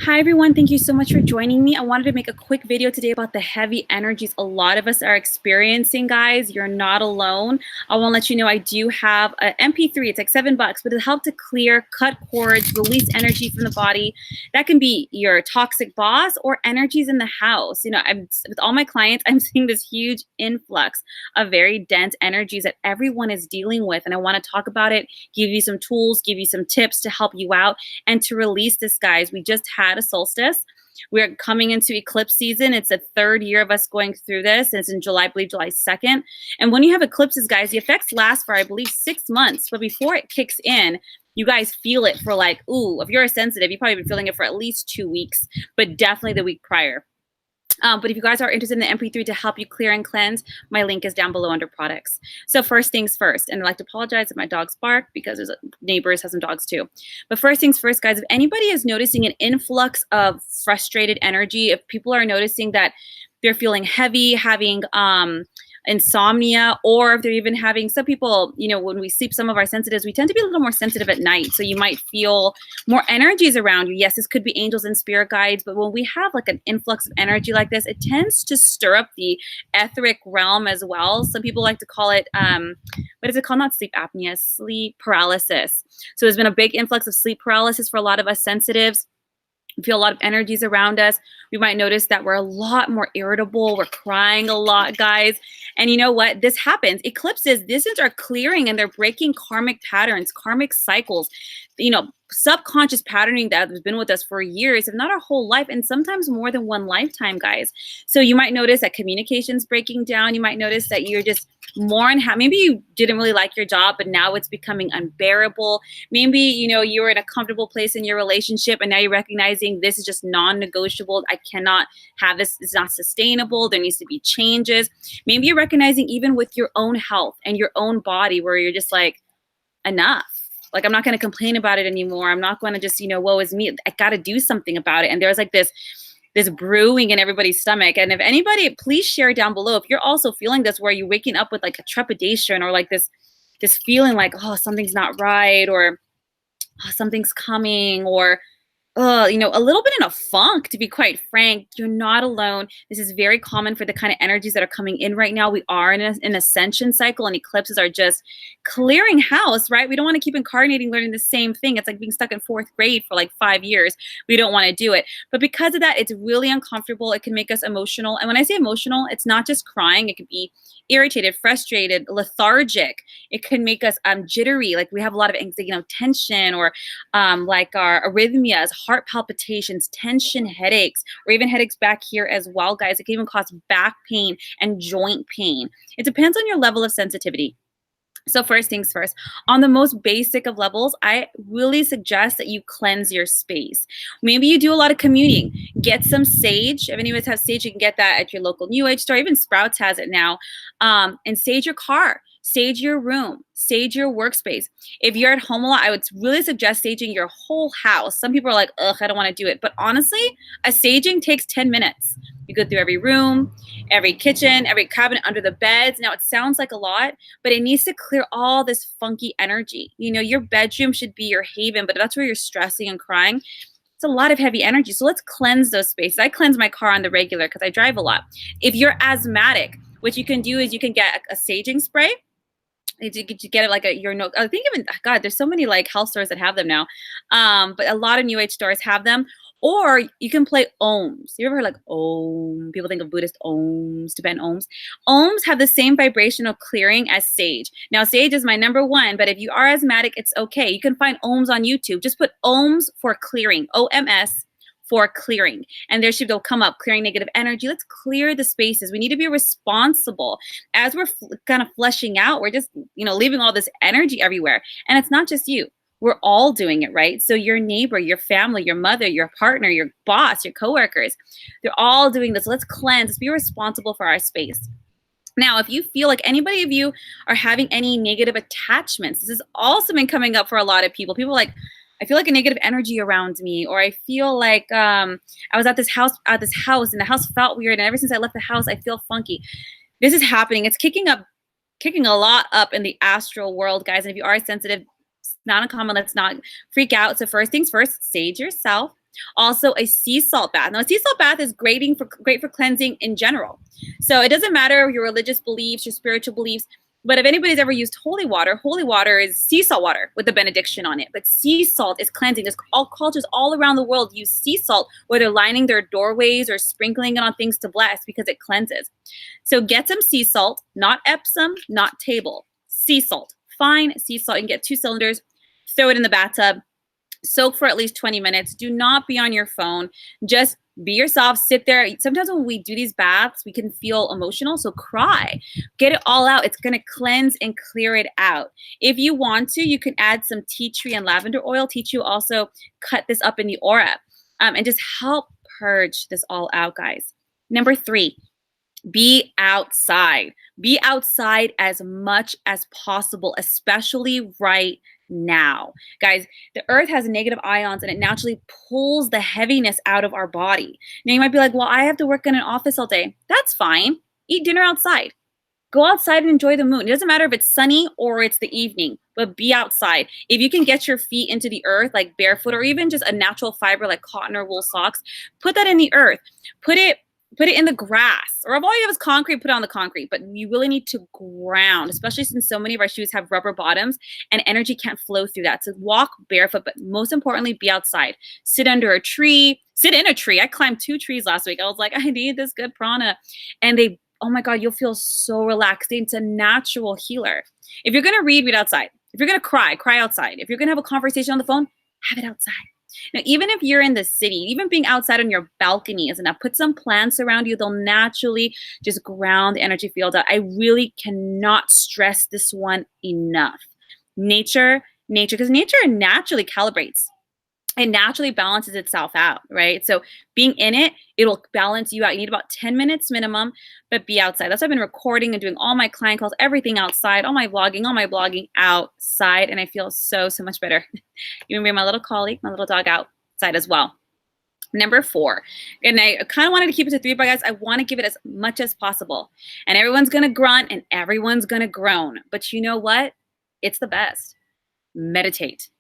Hi everyone, thank you so much for joining me. I wanted to make a quick video today about the heavy energies a lot of us are experiencing, guys. You're not alone. I want to let you know I do have an MP3. It's like $7, but it'll help to clear, cut cords, release energy from the body. That can be your toxic boss or energies in the house. You know, with all my clients, I'm seeing this huge influx of very dense energies that everyone is dealing with. And I want to talk about it, give you some tools, give you some tips to help you out and to release this, guys. We just had a solstice. We're coming into eclipse season. It's the third year of us going through this. And it's in July, I believe July 2nd. And when you have eclipses, guys, the effects last for, I believe, 6 months. But before it kicks in, you guys feel it for like, ooh, if you're sensitive, you've probably been feeling it for at least 2 weeks, but definitely the week prior. But if you guys are interested in the MP3 to help you clear and cleanse, my link is down below under products. So first things first, and I'd like to apologize if my dogs bark because there's neighbors have some dogs too. But first things first, guys, if anybody is noticing an influx of frustrated energy, if people are noticing that they're feeling heavy, having insomnia, or if they're even having, some people, you know, when we sleep, some of our sensitives, we tend to be a little more sensitive at night. So you might feel more energies around you. Yes, this could be angels and spirit guides, but when we have like an influx of energy like this, it tends to stir up the etheric realm as well. Some people like to call it, what is it called? Not sleep apnea, sleep paralysis. So there's been a big influx of sleep paralysis for a lot of us sensitives. We feel a lot of energies around us. We might notice that we're a lot more irritable. We're crying a lot, guys. And you know what? This happens. Eclipses, these are clearing and they're breaking karmic patterns, karmic cycles, you know, subconscious patterning that has been with us for years, if not our whole life, and sometimes more than one lifetime, guys. So you might notice that communication's breaking down. You might notice that you're just more unhappy. Maybe you didn't really like your job, but now it's becoming unbearable. Maybe, you know, you're in a comfortable place in your relationship and now you're recognizing this is just non-negotiable. I cannot have this. It's not sustainable. There needs to be changes. Maybe you're recognizing even with your own health and your own body where you're just like, enough. Like, I'm not going to complain about it anymore. I'm not going to just, you know, woe is me. I got to do something about it. And there's like this brewing in everybody's stomach. And if anybody, please share down below if you're also feeling this, where you're waking up with like a trepidation or like this feeling like, oh, something's not right, or oh, something's coming, or you know, a little bit in a funk, to be quite frank. You're not alone. This is very common for the kind of energies that are coming in right now. We are in an ascension cycle, and eclipses are just clearing house, right? We don't want to keep incarnating, learning the same thing. It's like being stuck in 4th grade for like 5 years. We don't want to do it. But because of that, it's really uncomfortable. It can make us emotional. And when I say emotional, it's not just crying. It could be irritated, frustrated, lethargic. It can make us jittery. Like we have a lot of anxiety, you know, tension, or like our arrhythmias, heart palpitations, tension, headaches, or even headaches back here as well, guys. It can even cause back pain and joint pain. It depends on your level of sensitivity. So first things first, on the most basic of levels, I really suggest that you cleanse your space. Maybe you do a lot of commuting. Get some sage. If any of us have sage, you can get that at your local New Age store. Even Sprouts has it now. And sage your car. Sage your room, sage your workspace. If you're at home a lot, I would really suggest saging your whole house. Some people are like, ugh, I don't want to do it. But honestly, a saging takes 10 minutes. You go through every room, every kitchen, every cabinet, under the beds. Now, it sounds like a lot, but it needs to clear all this funky energy. You know, your bedroom should be your haven, but if that's where you're stressing and crying, it's a lot of heavy energy. So let's cleanse those spaces. I cleanse my car on the regular because I drive a lot. If you're asthmatic, what you can do is you can get a saging spray. You get it like I think even, God, there's so many like health stores that have them now. But a lot of New Age stores have them. Or you can play ohms. You ever heard like om? People think of Buddhist ohms, Tibetan ohms. Ohms have the same vibrational clearing as sage. Now, sage is my #1, but if you are asthmatic, it's okay. You can find ohms on YouTube. Just put ohms for clearing, OMS, for clearing. And they'll come up, clearing negative energy. Let's clear the spaces. We need to be responsible. As we're kind of fleshing out, we're just, you know, leaving all this energy everywhere. And it's not just you. We're all doing it, right? So your neighbor, your family, your mother, your partner, your boss, your coworkers, they're all doing this. Let's cleanse. Let's be responsible for our space. Now, if you feel like anybody of you are having any negative attachments, this has also been coming up for a lot of people. People are like, I feel like a negative energy around me, or I feel like I was at this house, and the house felt weird, and ever since I left the house, I feel funky. This is happening. It's kicking a lot up in the astral world, guys. And if you are sensitive, it's not uncommon. Let's not freak out. So first things first, sage yourself. Also, a sea salt bath. Now, a sea salt bath is great for cleansing in general. So it doesn't matter your religious beliefs, your spiritual beliefs, but if anybody's ever used holy water is sea salt water with the benediction on it. But sea salt is cleansing. There's all cultures all around the world use sea salt, whether lining their doorways or sprinkling it on things to bless, because it cleanses. So get some sea salt, not Epsom, not table. Sea salt, fine sea salt. You can get 2 cylinders, throw it in the bathtub, soak for at least 20 minutes. Do not be on your phone. Just be yourself, sit there. Sometimes when we do these baths, we can feel emotional, so cry. Get it all out. It's going to cleanse and clear it out. If you want to, you can add some tea tree and lavender oil. Tea tree will also cut this up in the aura and just help purge this all out, guys. Number 3, be outside. Be outside as much as possible, especially right now. Guys, the earth has negative ions and it naturally pulls the heaviness out of our body. Now you might be like, well, I have to work in an office all day. That's fine. Eat dinner outside. Go outside and enjoy the moon. It doesn't matter if it's sunny or it's the evening, but be outside. If you can get your feet into the earth, like barefoot, or even just a natural fiber like cotton or wool socks, put that in the earth. Put it in the grass, or if all you have is concrete, put it on the concrete. But you really need to ground, especially since so many of our shoes have rubber bottoms and energy can't flow through that. So walk barefoot, but most importantly, be outside. Sit under a tree, sit in a tree. I climbed 2 trees last week. I was like, I need this good prana. And oh my God, you'll feel so relaxed. It's a natural healer. If you're going to read outside. If you're going to cry outside. If you're going to have a conversation on the phone, have it outside. Now, even if you're in the city, even being outside on your balcony is enough. Put some plants around you. They'll naturally just ground the energy field out. I really cannot stress this one enough. Nature, because nature naturally calibrates. It naturally balances itself out, right? So being in it, it'll balance you out. You need about 10 minutes minimum, but be outside. That's why I've been recording and doing all my client calls, everything outside, all my blogging outside, and I feel so much better. Even bring my little colleague, my little dog outside as well. Number 4, and I kind of wanted to keep it to 3, but guys, I want to give it as much as possible. And everyone's going to grunt and everyone's going to groan. But you know what? It's the best. Meditate.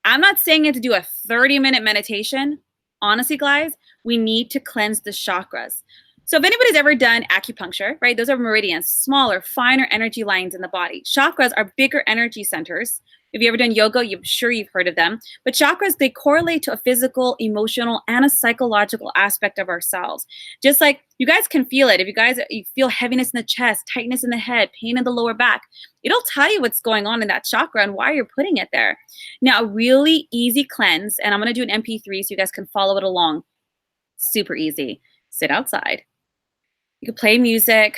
I'm not saying you have to do a 30-minute meditation. Honestly, guys, we need to cleanse the chakras. So if anybody's ever done acupuncture, right, those are meridians, smaller, finer energy lines in the body. Chakras are bigger energy centers. If you've ever done yoga, I'm sure you've heard of them. But chakras, they correlate to a physical, emotional, and a psychological aspect of ourselves. Just like you guys can feel it. If you feel heaviness in the chest, tightness in the head, pain in the lower back, it'll tell you what's going on in that chakra and why you're putting it there. Now, a really easy cleanse, and I'm going to do an MP3 so you guys can follow it along. Super easy. Sit outside. You can play music,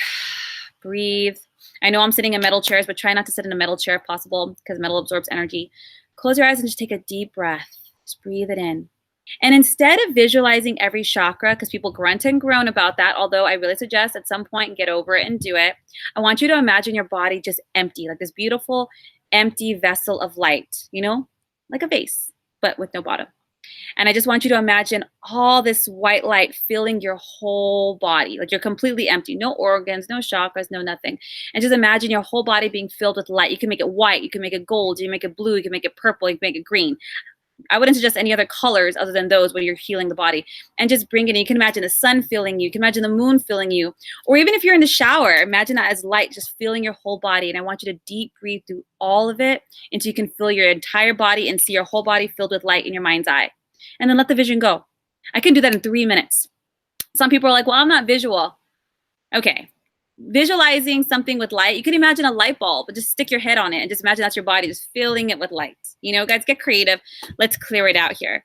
breathe. I know I'm sitting in metal chairs, but try not to sit in a metal chair if possible because metal absorbs energy. Close your eyes and just take a deep breath. Just breathe it in. And instead of visualizing every chakra, because people grunt and groan about that, although I really suggest at some point get over it and do it, I want you to imagine your body just empty, like this beautiful empty vessel of light, you know, like a vase, but with no bottom. And I just want you to imagine all this white light filling your whole body, like you're completely empty, no organs, no chakras, no nothing. And just imagine your whole body being filled with light. You can make it white, you can make it gold, you can make it blue, you can make it purple, you can make it green. I wouldn't suggest any other colors other than those when you're healing the body. And just bring it in. You can imagine the sun filling you. You can imagine the moon filling you. Or even if you're in the shower, imagine that as light just filling your whole body. And I want you to deep breathe through all of it until you can fill your entire body and see your whole body filled with light in your mind's eye. And then let the vision go. I can do that in 3 minutes. Some people are like, well, I'm not visual. Okay. Visualizing something with light, you can imagine a light bulb, but just stick your head on it and just imagine that's your body, just filling it with light. You know, guys, get creative. Let's clear it out here.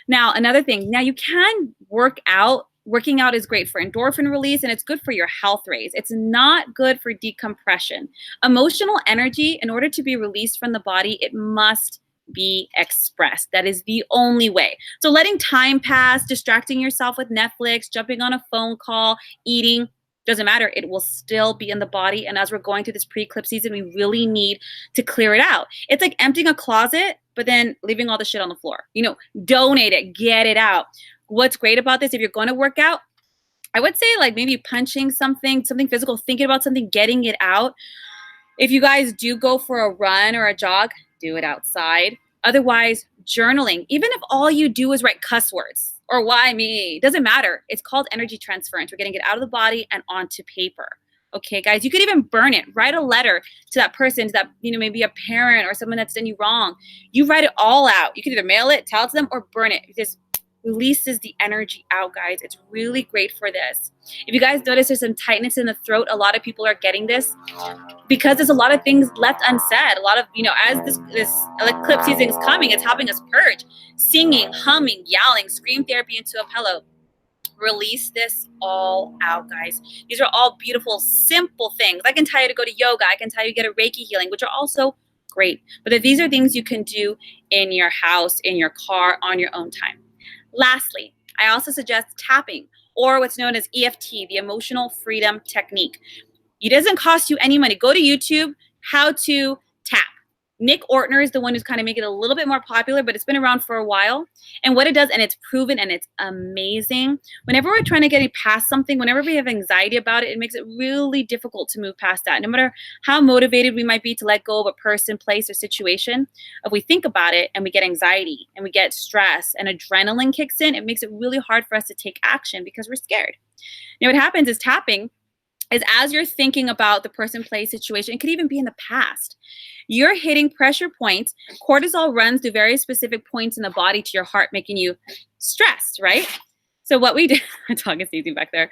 Now, another thing. Now, you can work out. Working out is great for endorphin release, and it's good for your health raise. It's not good for decompression. Emotional energy, in order to be released from the body, it must be expressed. That is the only way. So letting time pass, distracting yourself with Netflix, jumping on a phone call, eating, doesn't matter. It will still be in the body. And as we're going through this pre-eclipse season, we really need to clear it out. It's like emptying a closet, but then leaving all the shit on the floor. You know, donate it, get it out. What's great about this, if you're going to work out, I would say like maybe punching something physical, thinking about something, getting it out. If you guys do go for a run or a jog, do it outside. Otherwise, journaling, even if all you do is write cuss words or why me, doesn't matter. It's called energy transference. We're getting it out of the body and onto paper. Okay, guys, you could even burn it. Write a letter to that person, to that, maybe a parent or someone that's done you wrong. You write it all out. You can either mail it, tell it to them, or burn it. It just releases the energy out, guys. It's really great for this. If you guys notice there's some tightness in the throat, a lot of people are getting this because there's a lot of things left unsaid. A lot of, as this eclipse season is coming, it's helping us purge. Singing, humming, yelling, scream therapy into a pillow. Release this all out, guys. These are all beautiful, simple things. I can tell you to go to yoga. I can tell you to get a Reiki healing, which are also great. But these are things you can do in your house, in your car, on your own time. Lastly, I also suggest tapping, or what's known as EFT, the Emotional Freedom Technique. It doesn't cost you any money. Go to YouTube, how to tap. Nick Ortner is the one who's kind of making it a little bit more popular, but it's been around for a while. And what it does, and it's proven and it's amazing, whenever we're trying to get past something, whenever we have anxiety about it, it makes it really difficult to move past that. No matter how motivated we might be to let go of a person, place, or situation, if we think about it and we get anxiety and we get stress and adrenaline kicks in, it makes it really hard for us to take action because we're scared. Now, what happens is tapping is as you're thinking about the person, place, situation, it could even be in the past. You're hitting pressure points. Cortisol runs through very specific points in the body to your heart, making you stressed, right? So what we do, my dog is sneezing back there.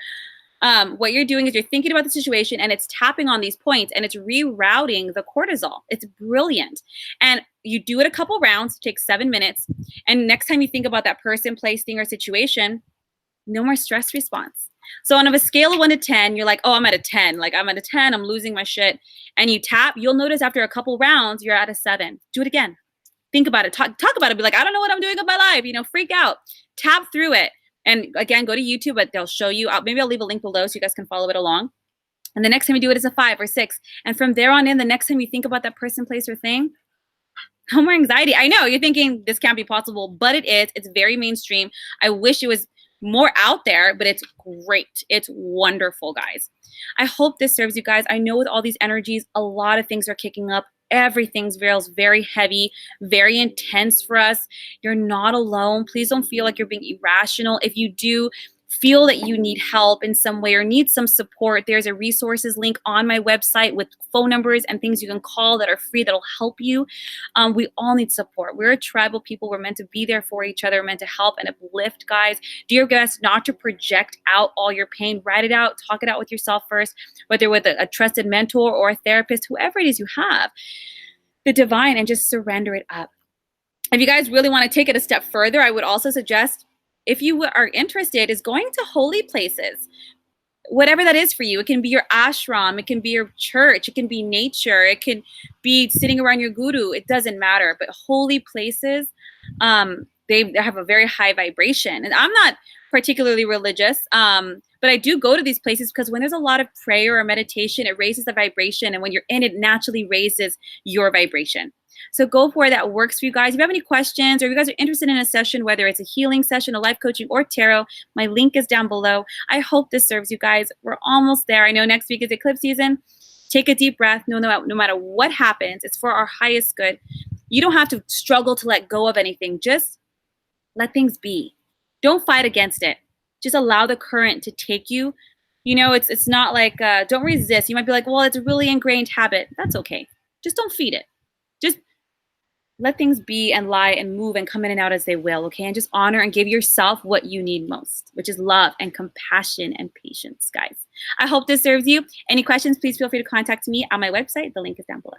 What you're doing is you're thinking about the situation and it's tapping on these points and it's rerouting the cortisol. It's brilliant. And you do it a couple rounds, it takes 7 minutes. And next time you think about that person, place, thing, or situation, no more stress response. So on a scale of 1 to 10, you're like, oh, I'm at a 10. Like I'm at a 10, I'm losing my shit. And you tap, you'll notice after a couple rounds, you're at a 7. Do it again. Think about it. Talk about it. Be like, I don't know what I'm doing with my life. Freak out. Tap through it. And again, go to YouTube, but they'll show you. Maybe I'll leave a link below so you guys can follow it along. And the next time you do it is a 5 or 6. And from there on in, the next time you think about that person, place, or thing, no more anxiety. I know you're thinking this can't be possible, but it is. It's very mainstream. I wish it was more out there, but it's great. It's wonderful, guys. I hope this serves you guys. I know with all these energies, a lot of things are kicking up. Everything feels very heavy, very intense for us. You're not alone. Please don't feel like you're being irrational. If you do feel that you need help in some way or need some support, there's a resources link on my website with phone numbers and things you can call that are free that'll help you. We all need support. We're a tribal people. We're meant to be there for each other. We're meant to help and uplift, guys. Do your best not to project out all your pain. Write it out. Talk it out with yourself first, whether with a trusted mentor or a therapist, whoever it is you have, the divine, and just surrender it up. If you guys really want to take it a step further, I would also suggest, if you are interested, is going to holy places, whatever that is for you. It can be your ashram, it can be your church, it can be nature, it can be sitting around your guru. It doesn't matter. But holy places, they have a very high vibration. And I'm not particularly religious, but I do go to these places because when there's a lot of prayer or meditation, it raises the vibration. And when you're in it, naturally raises your vibration. So go for it. That works for you guys. If you have any questions or if you guys are interested in a session, whether it's a healing session, a life coaching, or tarot, my link is down below. I hope this serves you guys. We're almost there. I know next week is eclipse season. Take a deep breath. No matter what happens, it's for our highest good. You don't have to struggle to let go of anything. Just let things be. Don't fight against it. Just allow the current to take you. It's not like, don't resist. You might be like, well, it's a really ingrained habit. That's okay. Just don't feed it. Just let things be and lie and move and come in and out as they will, okay? And just honor and give yourself what you need most, which is love and compassion and patience, guys. I hope this serves you. Any questions, please feel free to contact me on my website. The link is down below.